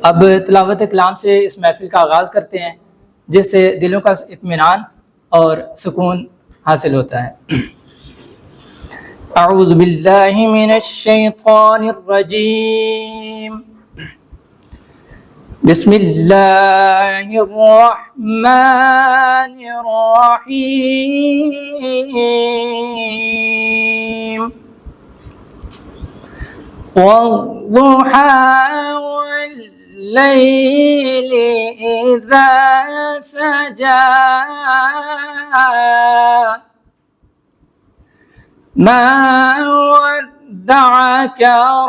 अब तिलावत कलाम से इस महफिल का आगाज़ करते हैं, जिससे दिलों का इत्मीनान और सुकून हासिल होता है। अऊज़ु बिल्लाहि मिनश शैतानिर रजीम। बिस्मिल्लाहिर रहमानिर रहीम। वद्दुहा वल्लैलि इज़ा सजा मा वद्दअक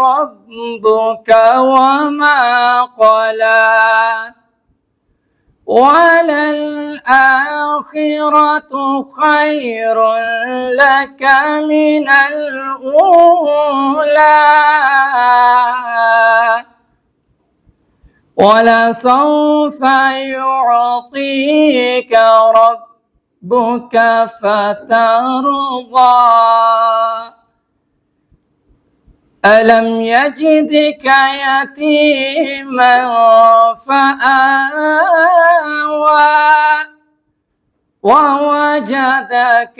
रब्बुक वमा क़ला वलल आखिरतु खैरुन लक मिनल ऊला वलसौफ युअतीक रब्बुक फतरदा अलम यजिदक यतीमन फआवा ववजदक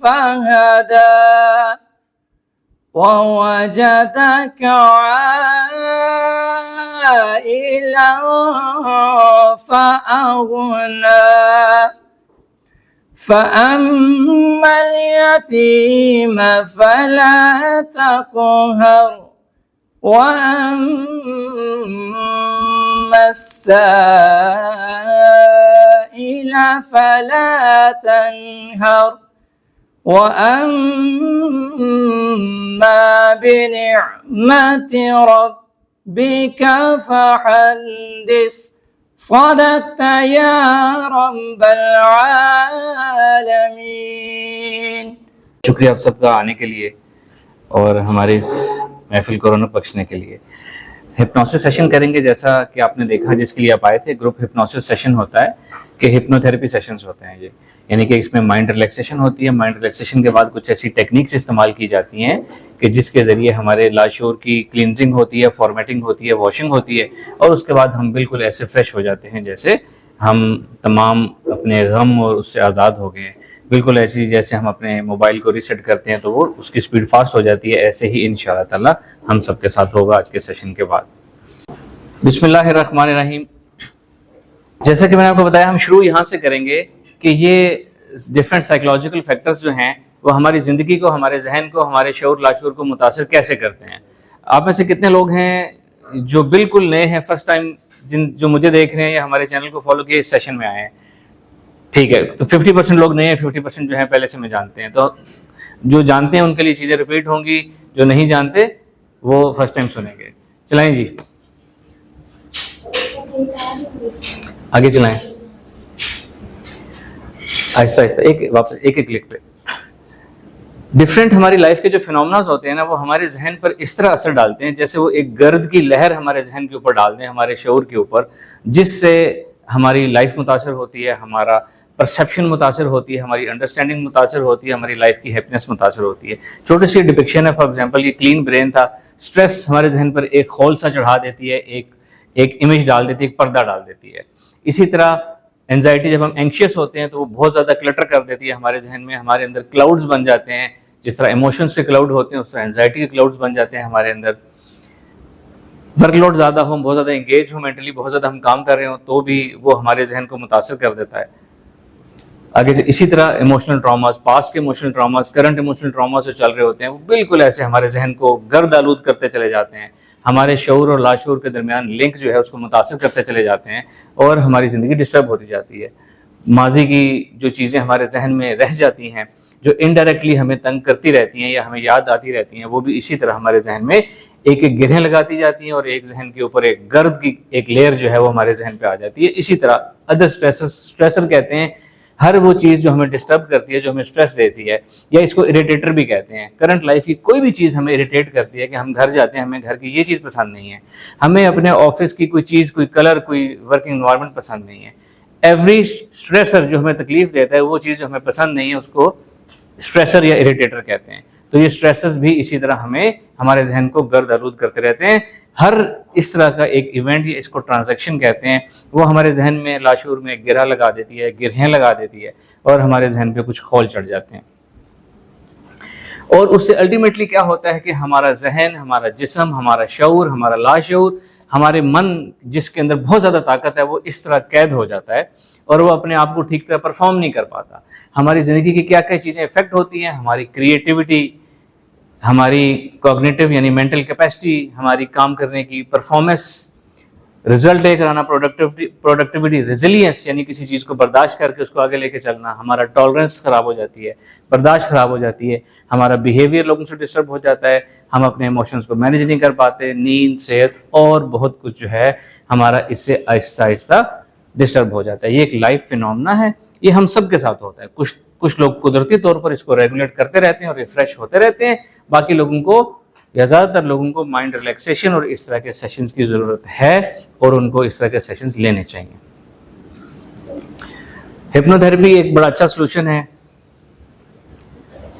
फहदा ववजदक आइलन फअगना फ़अम्मल यतीम फ़ला तक़हर वअम्मस साइल फ़ला तनहर वअम्मा बिनिअमति रब्बिक फ़हद्दिस सदक़त या रब्बल आलमीन। शुक्रिया आप सबका आने के लिए और हमारे इस महफिल को रौनक बख्शने के लिए। हिप्नोसिस सेशन करेंगे, जैसा कि आपने देखा जिसके लिए आप आए थे। ग्रुप हिप्नोसिस सेशन होता है कि हिप्नोथेरेपी सेशंस होते हैं ये, यानी कि इसमें माइंड रिलैक्सेशन होती है। माइंड रिलैक्सेशन के बाद कुछ ऐसी टेक्निक्स इस्तेमाल की जाती हैं कि जिसके ज़रिए हमारे लाशूर की क्लींजिंग होती है, फॉर्मेटिंग होती है, वॉशिंग होती है, और उसके बाद हम बिल्कुल ऐसे फ्रेश हो जाते हैं जैसे हम तमाम अपने गम और उससे आज़ाद हो गए। बिल्कुल ऐसी जैसे हम अपने मोबाइल को रीसेट करते हैं तो वो उसकी स्पीड फास्ट हो जाती है, ऐसे ही इंशाअल्लाह ताला हम सबके साथ होगा आज के सेशन के बाद। बिस्मिल्लाहिर्रहमानिर्रहीम। जैसा कि मैंने आपको बताया, हम शुरू यहाँ से करेंगे कि ये डिफरेंट साइकोलॉजिकल फैक्टर्स जो हैं वो हमारी ज़िंदगी को, हमारे जहन को, हमारे शऊर लाशूर को मुतासिर कैसे करते हैं। आप में से कितने लोग हैं जो बिल्कुल नए हैं, फर्स्ट टाइम जो मुझे देख रहे हैं या हमारे चैनल को फॉलो किए इस सेशन में आए हैं? ठीक है, तो 50% लोग नए हैं, 50% जो है पहले से में जानते हैं। तो जो जानते हैं उनके लिए चीज़ें रिपीट होंगी, जो नहीं जानते वो फर्स्ट टाइम सुनेंगे। चलाएं जी, आगे चलाएं आहिस्ता आहिस्ता, वापस एक क्लिक पे। डिफरेंट हमारी लाइफ के जो फिनोमेना होते हैं ना, वो हमारे जहन पर इस तरह असर डालते हैं जैसे वो एक गर्द की लहर हमारे जहन के ऊपर डाल दें, हमारे शऊर के ऊपर, जिससे हमारी लाइफ मुतासर होती है, हमारा परसेप्शन मुतासर होती है, हमारी अंडरस्टैंडिंग मुतासर होती है, हमारी लाइफ की हैप्पीनेस मुतासर होती है। छोटी सी डिपिक्शन है, फॉर एग्जांपल ये क्लीन ब्रेन था। स्ट्रेस हमारे जहन पर एक खौल सा चढ़ा देती है, एक इमेज डाल देती है, एक पर्दा डाल देती है। इसी तरह एंजाइटी, जब हम एंक्शियस होते हैं तो वो बहुत ज़्यादा क्लटर कर देती है हमारे जहन में, हमारे अंदर क्लाउड्स बन जाते हैं। जिस तरह इमोशंस के क्लाउड होते हैं उस तरह एंजाइटी के क्लाउड्स बन जाते हैं हमारे अंदर। वर्कलोड ज़्यादा हो, बहुत ज़्यादा इंगेज हो मेंटली, बहुत ज़्यादा हम काम कर रहे हो तो भी वो हमारे जहन को मुतासर कर देता है। आगे इसी तरह इमोशनल ट्रॉमास, पास्ट के emotional traumas, current emotional traumas जो चल रहे होते हैं वो बिल्कुल ऐसे हमारे जहन को गर्द आलूद करते चले जाते हैं, हमारे शऊर और लाशूर के दरमियान लिंक जो है उसको मुतासर करते चले जाते हैं और हमारी ज़िंदगी डिस्टर्ब होती जाती है। माजी की जो चीज़ें हमारे जहन में रह जाती हैं, जो इनडायरेक्टली हमें तंग करती रहती हैं या हमें याद आती रहती हैं, वो भी इसी तरह हमारे जहन में एक एक गिरहें लगाती जाती हैं और एक जहन के ऊपर एक गर्द की एक लेयर जो है वो हमारे जहन पे आ जाती है। इसी तरह अदर स्ट्रेसर कहते हैं हर वो चीज़ जो हमें डिस्टर्ब करती है, जो हमें स्ट्रेस देती है, या इसको इरिटेटर भी कहते हैं। करंट लाइफ की कोई भी चीज़ हमें इरिटेट करती है कि हम घर जाते हैं, हमें घर की ये चीज़ पसंद नहीं है, हमें अपने ऑफिस की कोई चीज़, कोई कलर, कोई वर्किंग एनवायरनमेंट पसंद नहीं है। एवरी स्ट्रेसर जो हमें तकलीफ देता है, वो चीज़ जो हमें पसंद नहीं है, उसको स्ट्रेसर या इरिटेटर कहते हैं। तो ये स्ट्रेसेस भी इसी तरह हमें हमारे जहन को गर्द आलूद करते रहते हैं। हर इस तरह का एक इवेंट, या इसको ट्रांजैक्शन कहते हैं, वो हमारे जहन में लाशूर में गिरह लगा देती है, गिरहें लगा देती है और हमारे जहन पे कुछ खौल चढ़ जाते हैं। और उससे अल्टीमेटली क्या होता है कि हमारा जहन, हमारा जिस्म, हमारा शऊर, हमारा लाशऊर, हमारे मन जिसके अंदर बहुत ज़्यादा ताकत है, वो इस तरह कैद हो जाता है और वो अपने आप को ठीक तरह परफॉर्म नहीं कर पाता। हमारी ज़िंदगी की क्या क्या चीज़ें इफेक्ट होती हैं, हमारी क्रिएटिविटी, हमारी कॉग्निटिव यानी मेंटल कैपेसिटी, हमारी काम करने की परफॉर्मेंस, रिजल्ट लेकर आना, प्रोडक्टिविटी, रेजिलियंस यानी किसी चीज़ को बर्दाश्त करके उसको आगे लेके चलना, हमारा टॉलरेंस ख़राब हो जाती है, बर्दाश्त ख़राब हो जाती है, हमारा बिहेवियर लोगों से डिस्टर्ब हो जाता है, हम अपने इमोशंस को मैनेज नहीं कर पाते, नींद, सेहत और बहुत कुछ जो है हमारा इससे आहिस्ता आहिस्ता डिस्टर्ब हो जाता है। ये एक लाइफ फिनोमेना है, ये हम सब के साथ होता है। कुछ लोग कुदरती तौर पर इसको रेगुलेट करते रहते हैं और रिफ्रेश होते रहते हैं, बाकी लोगों को या ज़्यादातर लोगों को माइंड रिलैक्सेशन और इस तरह के सेशंस की ज़रूरत है और उनको इस तरह के सेशंस लेने चाहिए। हिप्नोथेरेपी एक बड़ा अच्छा सोल्यूशन है।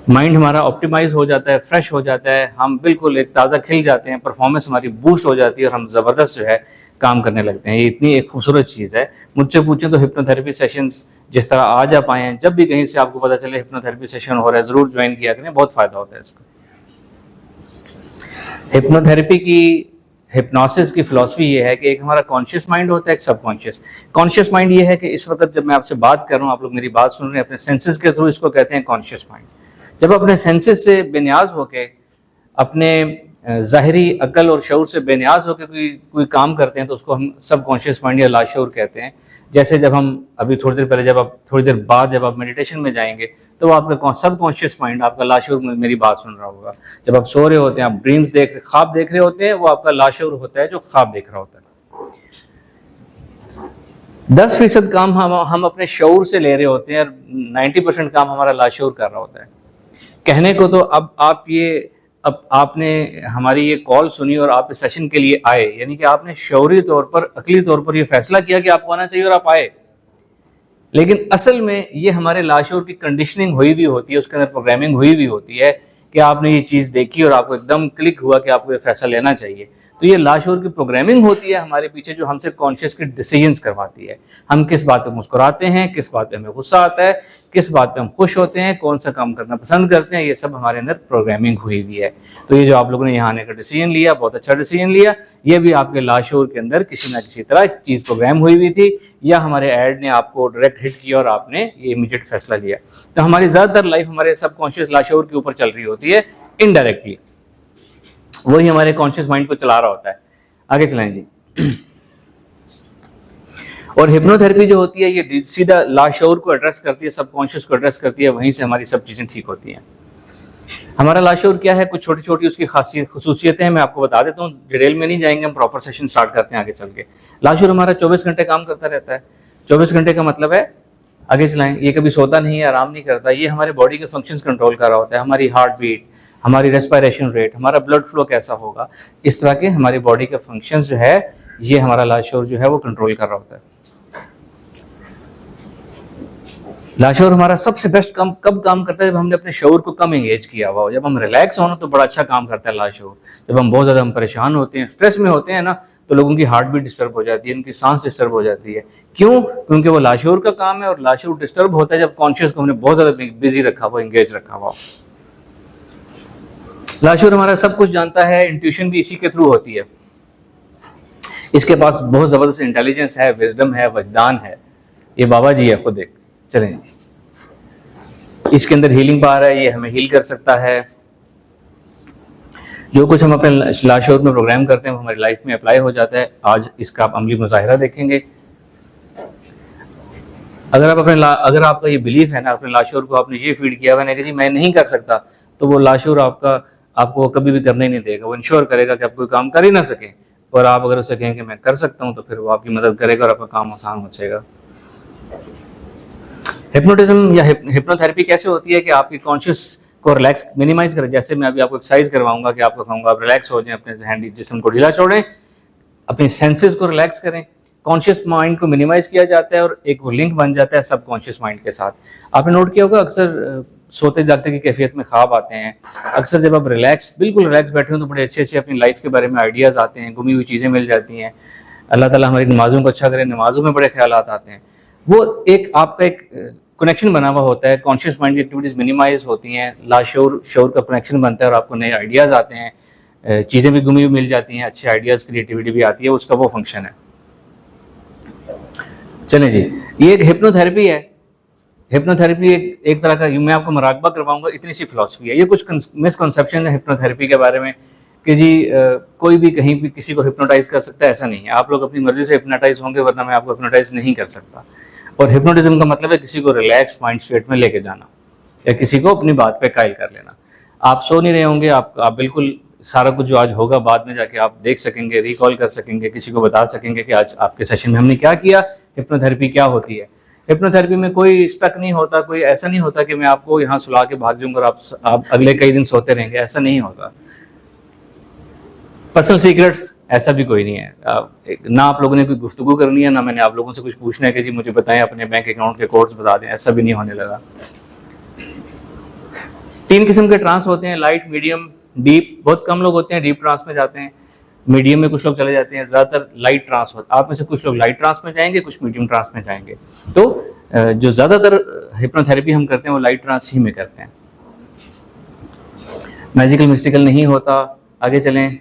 माइंड हमारा ऑप्टिमाइज हो जाता है, फ्रेश हो जाता है, हम बिल्कुल एक ताज़ा खिल जाते हैं, परफॉर्मेंस हमारी बूस्ट हो जाती है और हम ज़बरदस्त जो है काम करने लगते हैं। ये इतनी एक खूबसूरत चीज़ है। मुझसे पूछें तो हिप्नोथेरेपी सेशंस जिस तरह आज आप आए हैं, जब भी कहीं से आपको पता चले हिप्नोथेरेपी सेशन हो रहा है, ज़रूर ज्वाइन किया करें, बहुत फ़ायदा होता है इसका। हिप्नोथेरेपी की, हिप्नोसिस की फिलॉसफी ये है कि एक हमारा कॉन्शियस माइंड होता है, एक सबकॉन्शियस। कॉन्शियस माइंड ये है कि इस वक्त जब मैं आपसे बात कर रहा हूँ, आप लोग मेरी बात सुन रहे हैं अपने सेंसेस के थ्रू, इसको कहते हैं कॉन्शियस माइंड। जब अपने सेंसेस से बेनियाज होके, अपने ज़ाहिरी अकल और शऊर से बेनियाज होकर कोई काम करते हैं तो उसको हम सबकॉन्शियस माइंड या लाशऊर कहते हैं। जैसे जब हम अभी थोड़ी देर पहले, थोड़ी देर बाद जब आप मेडिटेशन में जाएंगे तो आपका सबकॉन्शियस माइंड, आपका लाशऊर मेरी बात सुन रहा होगा। जब आप सो रहे होते हैं, आप ख्वाब देख रहे होते हैं, वो आपका लाशऊर होता है जो ख्वाब देख रहा होता है। 10% काम हम अपने शऊर से ले रहे होते हैं और 90% काम हमारा लाशऊर कर रहा होता है। कहने को तो अब आपने हमारी ये कॉल सुनी और आप इस सेशन के लिए आए, यानी कि आपने शऊरी तौर पर, अकली तौर पर ये फैसला किया कि आपको आना चाहिए और आप आए। लेकिन असल में ये हमारे लाशऊर की कंडीशनिंग हुई भी होती है, उसके अंदर प्रोग्रामिंग हुई भी होती है कि आपने ये चीज़ देखी और आपको एकदम क्लिक हुआ कि आपको ये फैसला लेना चाहिए। तो ये लाशऊर की प्रोग्रामिंग होती है हमारे पीछे, जो हमसे कॉन्शियस के डिसीजंस करवाती है। हम किस बात पे मुस्कुराते हैं, किस बात पे हमें गुस्सा आता है, किस बात पे हम खुश होते हैं, कौन सा काम करना पसंद करते हैं, ये सब हमारे अंदर प्रोग्रामिंग हुई हुई है। तो ये जो आप लोगों ने यहाँ आने का डिसीजन लिया, बहुत अच्छा डिसीजन लिया। ये भी आपके लाशऊर के अंदर किसी ना किसी तरह चीज़ प्रोग्राम हुई हुई थी, या हमारे ऐड ने आपको डायरेक्ट हिट किया और आपने ये इमीडिएट फैसला लिया। तो हमारी ज़्यादातर लाइफ हमारे सबकॉन्शियस लाशऊर के ऊपर चल रही होती है, इनडायरेक्टली वही हमारे कॉन्शियस माइंड को चला रहा होता है। आगे चलाएं जी। और हिप्नोथेरेपी जो होती है ये सीधा लाशऊर को एड्रेस करती है, सबकॉन्शियस को एड्रेस करती है, वहीं से हमारी सब चीजें ठीक होती हैं। हमारा लाशऊर क्या है, कुछ छोटी छोटी उसकी खसूसियतें हैं, मैं आपको बता देता हूँ, डिटेल में नहीं जाएंगे, हम प्रॉपर सेशन स्टार्ट करते हैं आगे चल के। लाशऊर हमारा 24 घंटे काम करता रहता है। 24 घंटे का मतलब है, आगे चलाएं, ये कभी सोता नहीं है, आराम नहीं करता, ये हमारे बॉडी के फंक्शंस कंट्रोल कर रहा होता है। हमारी हार्ट बीट, हमारी रेस्पिरेशन रेट, हमारा ब्लड फ्लो कैसा होगा, इस तरह के हमारी बॉडी के फंक्शंस जो है ये हमारा लाशऊर जो है वो कंट्रोल कर रहा होता है। लाशऊर हमारा सबसे बेस्ट कब काम करता है, जब हमने अपने शऊर को कम एंगेज किया हुआ हो। जब हम रिलैक्स होना तो बड़ा अच्छा काम करता है लाशऊर। जब हम बहुत ज़्यादा परेशान होते हैं, स्ट्रेस में होते हैं ना, तो लोगों की हार्ट बीट डिस्टर्ब हो जाती है, उनकी सांस डिस्टर्ब हो जाती है। क्यों? क्योंकि वो लाशऊर का काम है और लाशऊर डिस्टर्ब होता है जब कॉन्शियस को हमने बहुत ज़्यादा बिजी रखा हुआ, एंगेज रखा हुआ। लाशऊर हमारा सब कुछ जानता है, इंट्यूशन भी इसी के थ्रू होती है। इसके पास बहुत ज़बरदस्त इंटेलिजेंस है, विजडम है, वजदान है। ये बाबा जी है खुद एक। चलें, इसके अंदर हीलिंग पावर है, ये हमें हील कर सकता है। जो कुछ हम अपने लाशऊर में प्रोग्राम करते हैं वो हमारी लाइफ में अप्लाई हो जाता है। आज इसका आप अमली मुजाहिरा देखेंगे। अगर आपका ये बिलीफ है ना, अपने लाशऊर को आपने ये फीड किया हुआ है कि जी मैं नहीं कर सकता, तो वो लाशऊर आपको कभी भी करने ही नहीं देगा। वो इंश्योर करेगा कि आप कोई काम कर ही ना सके, और आप अगर उससे कहें कि मैं कर सकता हूँ तो फिर वो आपकी मदद करेगा और आपका काम आसान हो जाएगा। हिप्नोटिज्म या हिप्नोथेरेपी कैसे होती है कि आपकी कॉन्शियस को रिलैक्स मिनिमाइज करें। जैसे मैं अभी आपको एक्सरसाइज करवाऊंगा कि आपको कहूँगा आप रिलैक्स हो जाएं, अपने जहनी जिस्म को ढीला छोड़ें, अपने सेंसेस को रिलैक्स करें। कॉन्शियस माइंड को मिनिमाइज किया जाता है और एक वो लिंक बन जाता है सबकॉन्शियस माइंड के साथ। आपने नोट किया होगा अक्सर सोते जागते की कैफियत में ख्वाब आते हैं। अक्सर जब आप बिल्कुल रिलैक्स बैठे हो तो बड़े अच्छे अच्छे अपनी लाइफ के बारे में आइडियाज़ आते हैं, गुमी हुई चीज़ें मिल जाती हैं। अल्लाह ताला हमारी नमाज़ों को अच्छा करे, नमाज़ों में बड़े ख्यालात आते हैं। वो एक आपका एक कनेक्शन बना हुआ होता है, कॉन्शियस माइंड की एक्टिविटीज़ मिनिमाइज होती हैं, लाशऊर शऊर का कनेक्शन बनता है और आपको नए आइडियाज़ आते हैं, चीज़ें भी गुमी हुई मिल जाती हैं, अच्छे आइडियाज़, क्रिएटिविटी भी आती है, उसका वो फंक्शन है। चलें जी, ये एक हिप्नोथेरेपी है। हिप्नोथेरेपी एक तरह का, मैं आपको मुराकबा करवाऊंगा, इतनी सी फिलॉसफी है। ये कुछ मिसकंसेप्शन है हिप्नोथेरेपी के बारे में कि जी कोई भी कहीं भी किसी को हिप्नोटाइज कर सकता है, ऐसा नहीं है। आप लोग अपनी मर्जी से हिप्नोटाइज होंगे, वरना मैं आपको हिप्नोटाइज नहीं कर सकता। और हिप्नोटिज्म का मतलब है किसी को रिलैक्स माइंड स्टेट में लेके जाना या किसी को अपनी बात पे कायल कर लेना। आप सो नहीं रहे होंगे, आप बिल्कुल सारा कुछ जो आज होगा बाद में जाके आप देख सकेंगे, रिकॉल कर सकेंगे, किसी को बता सकेंगे कि आज आपके सेशन में हमने क्या किया, हिप्नोथेरेपी क्या होती है। हिप्नोथेरेपी में कोई स्टक नहीं होता, कोई ऐसा नहीं होता कि मैं आपको यहाँ सुला के भाग जाऊंगा और आप अगले कई दिन सोते रहेंगे, ऐसा नहीं होता। पर्सनल सीक्रेट्स ऐसा भी कोई नहीं है। ना आप लोगों ने कोई गुफ्तगू करनी है, ना मैंने आप लोगों से कुछ पूछना है कि जी मुझे बताएं अपने बैंक अकाउंट के कोड्स बता दें, ऐसा भी नहीं होने लगा। 3 किस्म के ट्रांस होते हैं, लाइट, मीडियम, डीप। बहुत कम लोग होते हैं डीप ट्रांस में जाते हैं, मीडियम में कुछ लोग चले जाते हैं, ज़्यादातर लाइट ट्रांस होता है। आप में से कुछ लोग लाइट ट्रांस में जाएंगे, कुछ मीडियम ट्रांस में जाएंगे। तो जो ज़्यादातर हिप्नोथेरेपी हम करते हैं वो लाइट ट्रांस ही में करते हैं, मैजिकल मिस्टिकल नहीं होता। आगे चलें।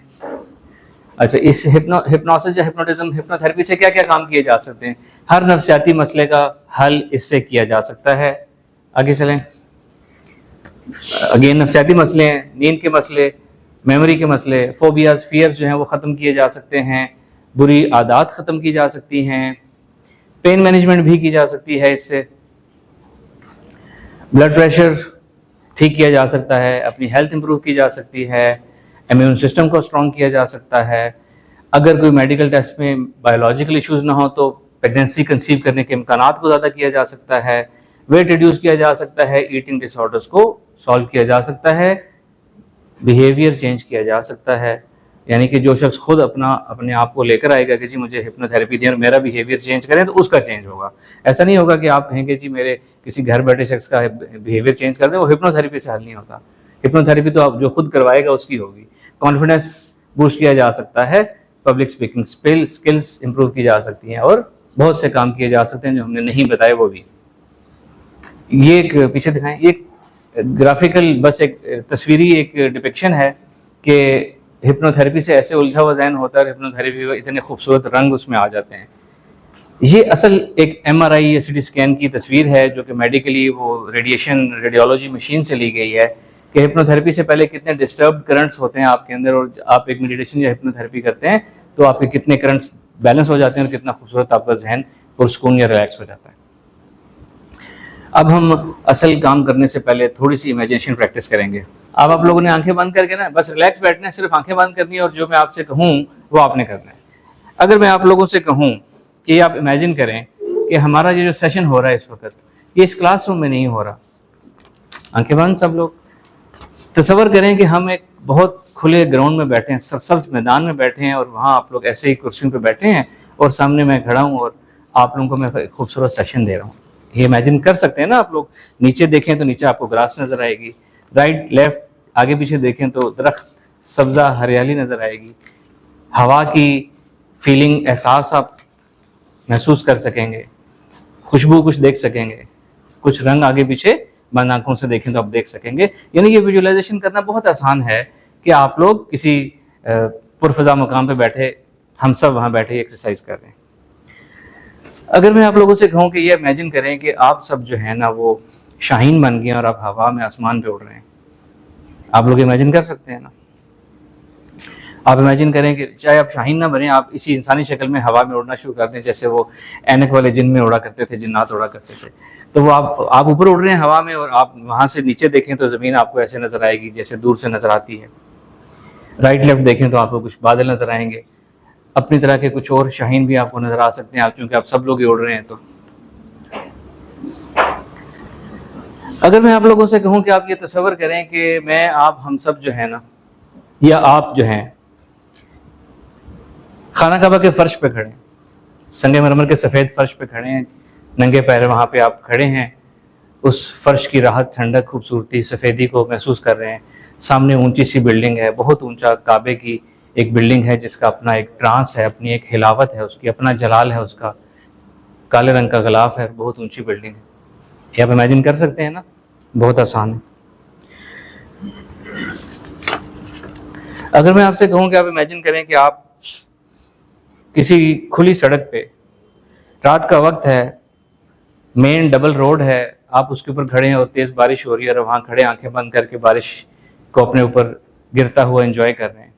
अच्छा, इस हिप्नोसिस या हिप्नोथेरेपी से क्या क्या काम किए जा सकते हैं? हर नफ्सियाती मसले का हल इससे किया जा सकता है। आगे चलें। अगेन नफ्सियाती मसले हैं, नींद के मसले, मेमोरी के मसले, फोबियाज, फियर्स जो हैं वो ख़त्म किए जा सकते हैं, बुरी आदत ख़त्म की जा सकती हैं, पेन मैनेजमेंट भी की जा सकती है इससे, ब्लड प्रेशर ठीक किया जा सकता है, अपनी हेल्थ इंप्रूव की जा सकती है, इम्यून सिस्टम को स्ट्रॉन्ग किया जा सकता है। अगर कोई मेडिकल टेस्ट में बायोलॉजिकल इश्यूज ना हो तो प्रेगनेंसी कंसीव करने के इम्कानात को ज़्यादा किया जा सकता है, वेट रिड्यूस किया जा सकता है, ईटिंग डिसऑर्डर्स को सॉल्व किया जा सकता है, बिहेवियर चेंज किया जा सकता है। यानी कि जो शख्स खुद अपने आप को लेकर आएगा कि जी मुझे हिप्नोथेरेपी दें और मेरा बिहेवियर चेंज करें, तो उसका चेंज होगा। ऐसा नहीं होगा कि आप कहेंगे जी मेरे किसी घर बैठे शख्स का बिहेवियर चेंज कर दें, वो हिप्नोथेरेपी से हल नहीं होता। हिप्नोथेरेपी तो आप जो खुद करवाएगा उसकी होगी। कॉन्फिडेंस बूस्ट किया जा सकता है, पब्लिक स्पीकिंग स्किल्स इंप्रूव की जा सकती हैं और बहुत से काम किए जा सकते हैं जो हमने नहीं बताए वो भी। ये एक पीछे दिखाएं, ये ग्राफिकल बस एक तस्वीरी एक डिपिक्शन है कि हिप्नोथेरेपी से ऐसे उलझा हुआ ज़हन होता है और हिप्नोथेरेपी में इतने खूबसूरत रंग उसमें आ जाते हैं। ये असल एक MRI या CT स्कैन की तस्वीर है जो कि मेडिकली वो रेडियोलॉजी मशीन से ली गई है कि हिप्नोथेरेपी से पहले कितने डिस्टर्ब करंट्स होते हैं आपके अंदर, और आप एक मेडिटेशन या हिप्नोथेरेपी करते हैं तो आपके कितने करंट्स बैलेंस हो जाते हैं और कितना खूबसूरत आपका जहन पुरसकून या रिलैक्स हो जाता है। अब हम असल काम करने से पहले थोड़ी सी इमेजिनेशन प्रैक्टिस करेंगे। अब आप लोगों ने आंखें बंद करके ना बस रिलैक्स बैठना है, सिर्फ आंखें बंद करनी है और जो मैं आपसे कहूँ वो आपने करना है। अगर मैं आप लोगों से कहूँ कि आप इमेजिन करें कि हमारा ये जो सेशन हो रहा है इस वक्त, ये इस क्लासरूम में नहीं हो रहा। आंखें बंद सब लोग। तसव्वुर करें कि हम एक बहुत खुले ग्राउंड में बैठे हैं, सरसब्ज मैदान में बैठे हैं और वहाँ आप लोग ऐसे ही कुर्सियों पे बैठे हैं और सामने मैं खड़ा हूँ और आप लोगों को मैं एक खूबसूरत सेशन दे रहा हूँ। ये इमेजिन कर सकते हैं ना आप लोग। नीचे देखें तो नीचे आपको ग्रास नज़र आएगी, राइट लेफ्ट आगे पीछे देखें तो दरख्त, सब्ज़ा, हरियाली नज़र आएगी, हवा की फीलिंग, एहसास आप महसूस कर सकेंगे, खुशबू कुछ देख सकेंगे, कुछ रंग आगे पीछे बंद आंखों से देखें तो आप देख सकेंगे। यानी ये विजुअलाइजेशन करना बहुत आसान है कि आप लोग किसी पुरफज़ा मुकाम पे बैठे, हम सब वहाँ बैठे एक्सरसाइज कर रहे हैं। अगर मैं आप लोगों से कहूँ कि ये इमेजिन करें कि आप सब जो है ना वो शाहीन बन गए और आप हवा में आसमान पे उड़ रहे हैं, आप लोग इमेजिन कर सकते हैं ना? आप इमेजिन करें कि चाहे आप शाहीन ना बने, आप इसी इंसानी शक्ल में हवा में उड़ना शुरू कर दें, जैसे वो ऐनक वाले जिन में उड़ा करते थे, जिन्नात उड़ा करते थे। तो वो आप ऊपर उड़ रहे हैं हवा में और आप वहाँ से नीचे देखें तो ज़मीन आपको ऐसे नज़र आएगी जैसे दूर से नज़र आती है। राइट लेफ्ट देखें तो आपको कुछ बादल नज़र आएंगे, अपनी तरह के कुछ और शाहीन भी आपको नज़र आ सकते हैं, आप क्योंकि आप सब लोग ही उड़ रहे हैं। तो अगर मैं आप लोगों से कहूँ कि आप ये तसव्वुर करें कि मैं, आप, हम सब जो है ना, या आप जो हैं खाना काबा के फर्श पे खड़े, संगे मरमर के सफ़ेद फर्श पे खड़े हैं, नंगे पैर वहाँ पे आप खड़े हैं, उस फर्श की राहत, ठंडक, खूबसूरती, सफ़ेदी को महसूस कर रहे हैं। सामने ऊंची सी बिल्डिंग है, बहुत ऊंचा काबे की एक बिल्डिंग है जिसका अपना एक ट्रांस है, अपनी एक हिलावत है, उसकी अपना जलाल है, उसका काले रंग का गलाफ है, बहुत ऊंची बिल्डिंग है। ये आप इमेजिन कर सकते हैं ना, बहुत आसान है। अगर मैं आपसे कहूं कि आप इमेजिन करें कि आप किसी खुली सड़क पे, रात का वक्त है, मेन डबल रोड है, आप उसके ऊपर खड़े हैं और तेज बारिश हो रही है और वहां खड़े आंखें बंद करके बारिश को अपने ऊपर गिरता हुआ एंजॉय कर रहे हैं,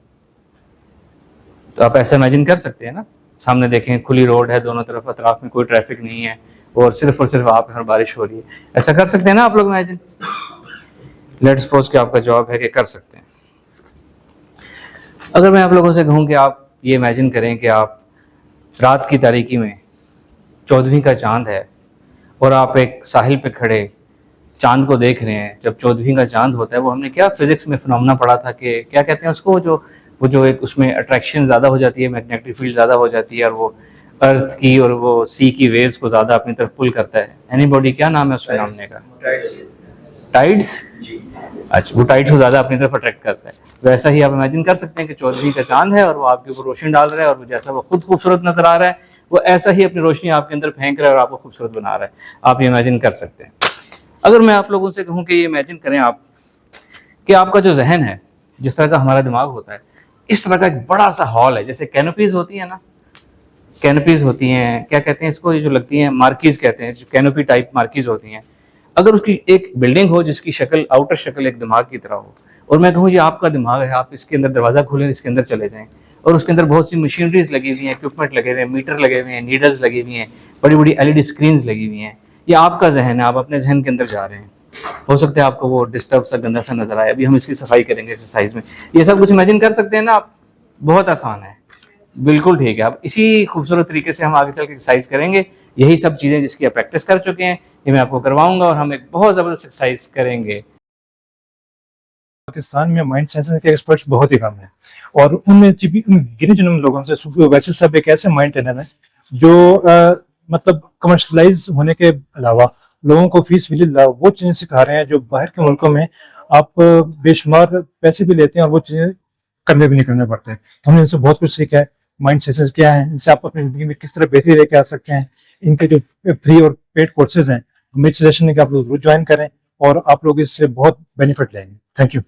तो आप ऐसा इमेजिन कर सकते हैं ना। सामने देखें, खुली रोड है, दोनों तरफ अतराफ में कोई ट्रैफिक नहीं है और सिर्फ आप हर बारिश हो रही है। ऐसा कर सकते हैं ना आप लोग इमेजिन? लेट्स सपोज कि आपका जवाब है कि कर सकते हैं। अगर मैं आप लोगों से कहूं कि आप ये इमेजिन करें कि आप रात की तारीकी में 14वीं का चांद है और आप एक साहिल पे खड़े चांद को देख रहे हैं। जब 14वीं का चांद होता है, वो हमने क्या फिजिक्स में फिनोमेना पढ़ा था कि क्या कहते हैं उसको, वो जो एक उसमें अट्रैक्शन ज़्यादा हो जाती है, मैग्नेटिक फील्ड ज़्यादा हो जाती है और वो अर्थ की और वो सी की वेव्स को ज़्यादा अपनी तरफ पुल करता है। एनीबॉडी, क्या नाम है उस फिनोमेना का? टाइड्स। अच्छा, वो टाइड्स को ज़्यादा अपनी तरफ अट्रैक्ट करता है। वैसा ही आप इमेजिन कर सकते हैं कि 14वीं का चांद है और वो आपके ऊपर रोशनी डाल रहा है, और वो जैसा वो खुद खूबसूरत नजर आ रहा है, वो ऐसा ही अपनी रोशनी आपके अंदर फेंक रहा है और आपको खूबसूरत बना रहा है। आप ये इमेजिन कर सकते हैं। अगर मैं आप लोगों से कहूँ कि ये इमेजिन करें आप कि आपका जो जहन है, जिस तरह का हमारा दिमाग होता है, इस तरह का एक बड़ा सा हॉल है, जैसे कैनोपीज होती है ना, कैनोपीज होती हैं, क्या कहते हैं इसको, ये जो लगती हैं मार्कीज कहते हैं, कैनोपी टाइप मार्कीज होती हैं। अगर उसकी एक बिल्डिंग हो जिसकी शक्ल, आउटर शक्ल एक दिमाग की तरह हो, और मैं कहूँ ये आपका दिमाग है, आप इसके अंदर दरवाजा खोलें, इसके अंदर चले जाएं, और उसके अंदर बहुत सी मशीनरीज लगी हुई हैं, इक्विपमेंट लगे हुए हैं, मीटर लगे हुए हैं, नीडल्स लगी हुई हैं, बड़ी बड़ी LED स्क्रीन्स लगी हुई हैं। ये आपका जहन है, आप अपने जहन के अंदर जा रहे हैं। हो सकता है आपको वो डिस्टर्ब सा, गंदा सा नजर आए। अभी हम इसकी सफाई करेंगे एक्सरसाइज में। ये सब कुछ इमेजिन कर सकते हैं ना आप? बहुत आसान है, बिल्कुल ठीक है। अब इसी खूबसूरत तरीके से हम आगे चल के एक्सरसाइज करेंगे। यही सब चीज़ें जिसकी आप प्रैक्टिस कर चुके हैं, ये मैं आपको करवाऊंगा और हम एक बहुत ज़बरदस्त एक्सरसाइज करेंगे। पाकिस्तान में माइंड साइंस के एक्सपर्ट्स बहुत ही कम हैं, और उनमें गिने चुने लोगों से वैसे सब एक ऐसे माइंड ट्रेनर हैं जो मतलब कमर्शलाइज होने के अलावा लोगों को फीस मिले वो चीज़ें सिखा रहे हैं जो बाहर के मुल्कों में आप बेशुमार पैसे भी लेते हैं और वो चीज़ें करने भी नहीं करने पड़ते हैं। हमने इनसे बहुत कुछ सीखा है। माइंड साइंस क्या है, इनसे आप अपनी जिंदगी में किस तरह बेहतरी लेके आ सकते हैं। इनके जो फ्री और पेड कोर्सेज हैं, मेरे सजेशन है कि आप लोग जरूर ज्वाइन करें और आप लोग इससे बहुत बेनिफिट लेंगे। Thank you.